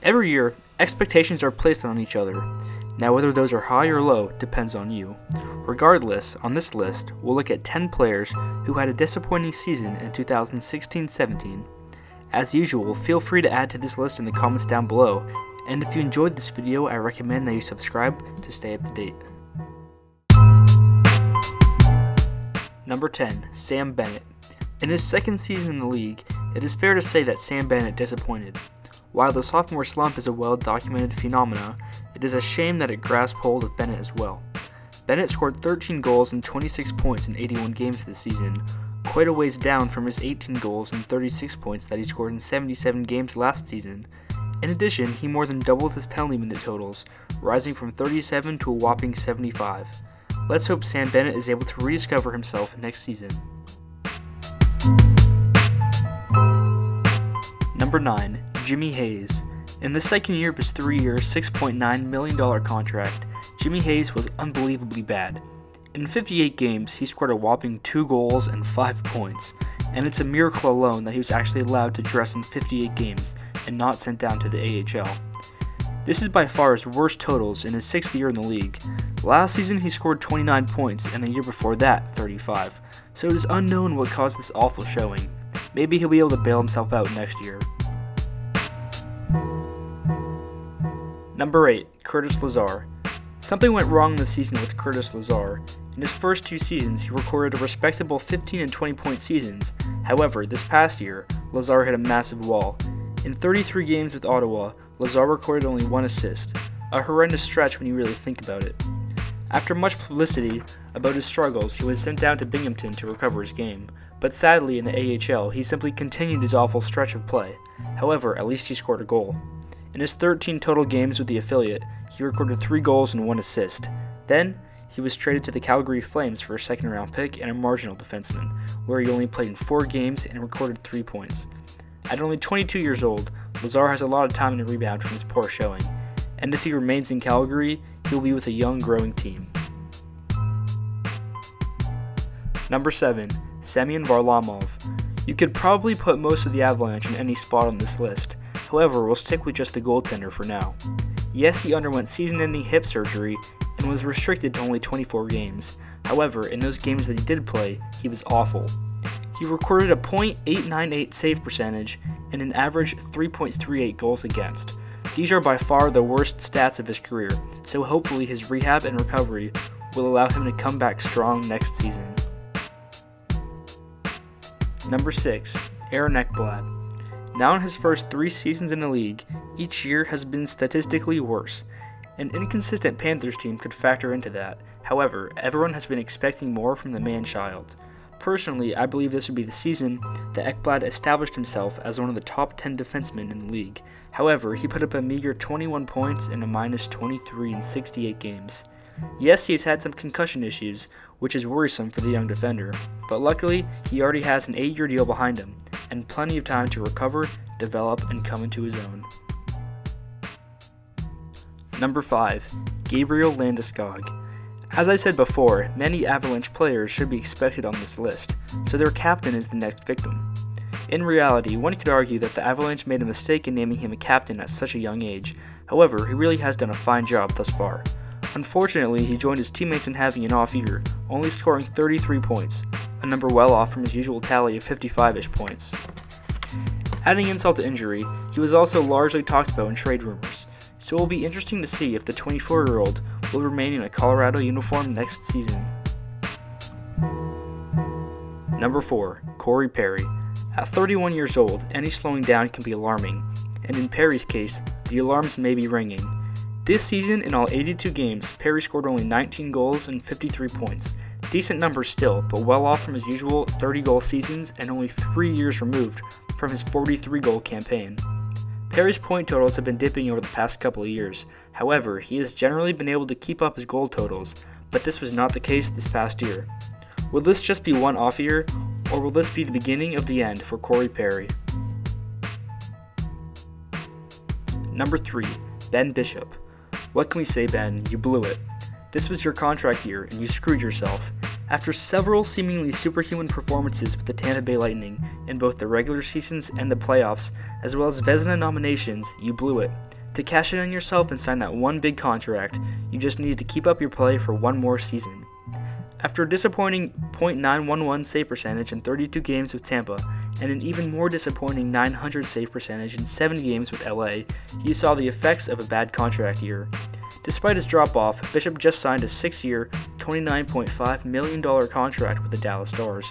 Every year, expectations are placed on each other. Now whether those are high or low depends on you. Regardless, on this list, we'll look at 10 players who had a disappointing season in 2016-17. As usual, feel free to add to this list in the comments down below, and if you enjoyed this video, I recommend that you subscribe to stay up to date. Number 10. Sam Bennett. In his second season in the league, it is fair to say that Sam Bennett disappointed. While the sophomore slump is a well-documented phenomena, it is a shame that it grasped hold of Bennett as well. Bennett scored 13 goals and 26 points in 81 games this season, quite a ways down from his 18 goals and 36 points that he scored in 77 games last season. In addition, he more than doubled his penalty minute totals, rising from 37 to a whopping 75. Let's hope Sam Bennett is able to rediscover himself next season. Number 9. Jimmy Hayes. In the second year of his 3-year, $6.9 million contract, Jimmy Hayes was unbelievably bad. In 58 games, he scored a whopping 2 goals and 5 points, and it's a miracle alone that he was actually allowed to dress in 58 games and not sent down to the AHL. This is by far his worst totals in his 6th year in the league. Last season he scored 29 points, and the year before that, 35, so it is unknown what caused this awful showing. Maybe he'll be able to bail himself out next year. Number 8. Curtis Lazar. Something went wrong this season with Curtis Lazar. In his first 2 seasons, he recorded a respectable 15 and 20 point seasons. However, this past year, Lazar hit a massive wall. In 33 games with Ottawa, Lazar recorded only 1 assist, a horrendous stretch when you really think about it. After much publicity about his struggles, he was sent down to Binghamton to recover his game, but sadly in the AHL, he simply continued his awful stretch of play. However, at least he scored a goal. In his 13 total games with the affiliate, he recorded 3 goals and 1 assist. Then, he was traded to the Calgary Flames for a second-round pick and a marginal defenseman, where he only played in 4 games and recorded 3 points. At only 22 years old, Lazar has a lot of time to rebound from his poor showing, and if he remains in Calgary, he will be with a young, growing team. Number 7. Semyon Varlamov. You could probably put most of the Avalanche in any spot on this list. However, we'll stick with just the goaltender for now. Yes, he underwent season-ending hip surgery and was restricted to only 24 games. However, in those games that he did play, he was awful. He recorded a .898 save percentage and an average 3.38 goals against. These are by far the worst stats of his career, so hopefully his rehab and recovery will allow him to come back strong next season. Number 6. Aaron Ekblad. Now in his first 3 seasons in the league, each year has been statistically worse. An inconsistent Panthers team could factor into that. However, everyone has been expecting more from the man-child. Personally, I believe this would be the season that Ekblad established himself as one of the top 10 defensemen in the league. However, he put up a meager 21 points in a -23 in 68 games. Yes, he has had some concussion issues, which is worrisome for the young defender, but luckily, he already has an 8-year deal behind him, and plenty of time to recover, develop, and come into his own. Number 5. Gabriel Landeskog. As I said before, many Avalanche players should be expected on this list, so their captain is the next victim. In reality, one could argue that the Avalanche made a mistake in naming him a captain at such a young age. However, he really has done a fine job thus far. Unfortunately, he joined his teammates in having an off year, only scoring 33 points, a number well off from his usual tally of 55-ish points. Adding insult to injury, he was also largely talked about in trade rumors, so it will be interesting to see if the 24-year-old will remain in a Colorado uniform next season. Number 4. Corey Perry. At 31 years old, any slowing down can be alarming, and in Perry's case, the alarms may be ringing. This season, in all 82 games, Perry scored only 19 goals and 53 points. Decent numbers still, but well off from his usual 30-goal seasons and only 3 years removed from his 43-goal campaign. Perry's point totals have been dipping over the past couple of years. However, he has generally been able to keep up his goal totals, but this was not the case this past year. Will this just be one off year, or will this be the beginning of the end for Corey Perry? Number 3. Ben Bishop. What can we say, Ben? You blew it. This was your contract year, and you screwed yourself. After several seemingly superhuman performances with the Tampa Bay Lightning in both the regular seasons and the playoffs, as well as Vezina nominations, you blew it. To cash in on yourself and sign that one big contract, you just needed to keep up your play for one more season. After a disappointing .911 save percentage in 32 games with Tampa, and an even more disappointing .900 save percentage in 7 games with LA, he saw the effects of a bad contract year. Despite his drop-off, Bishop just signed a 6-year, $29.5 million contract with the Dallas Stars,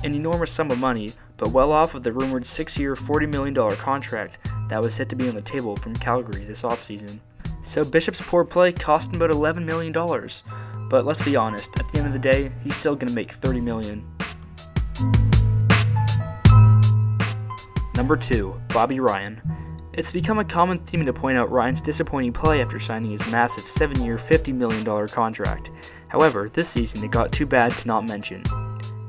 an enormous sum of money, but well off of the rumored 6-year, $40 million contract that was set to be on the table from Calgary this offseason. So Bishop's poor play cost him about $11 million, but let's be honest, at the end of the day, he's still going to make $30 million. Number 2, Bobby Ryan. It's become a common theme to point out Ryan's disappointing play after signing his massive 7-year, $50 million contract. However, this season it got too bad to not mention.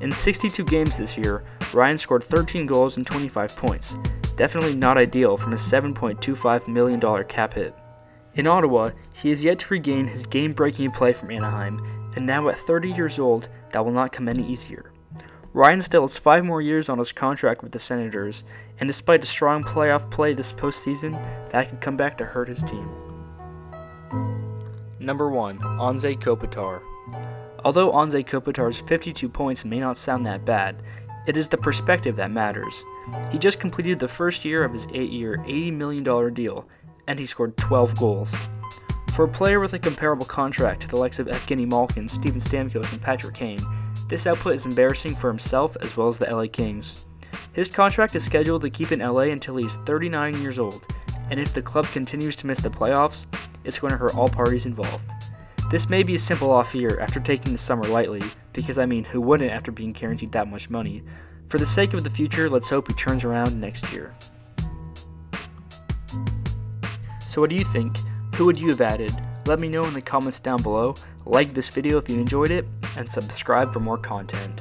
In 62 games this year, Ryan scored 13 goals and 25 points. Definitely not ideal from a $7.25 million cap hit. In Ottawa, he has yet to regain his game-breaking play from Anaheim, and now at 30 years old, that will not come any easier. Ryan still has 5 more years on his contract with the Senators, and despite a strong playoff play this postseason, that could come back to hurt his team. Number 1, Anze Kopitar. Although Anze Kopitar's 52 points may not sound that bad, it is the perspective that matters. He just completed the first year of his 8-year, $80 million deal, and he scored 12 goals. For a player with a comparable contract to the likes of Evgeny Malkin, Steven Stamkos, and Patrick Kane, this output is embarrassing for himself as well as the LA Kings. His contract is scheduled to keep in LA until he's 39 years old, and if the club continues to miss the playoffs, it's going to hurt all parties involved. This may be a simple off year after taking the summer lightly, because I mean, who wouldn't after being guaranteed that much money? For the sake of the future, let's hope he turns around next year. So what do you think? Who would you have added? Let me know in the comments down below, like this video if you enjoyed it, and subscribe for more content.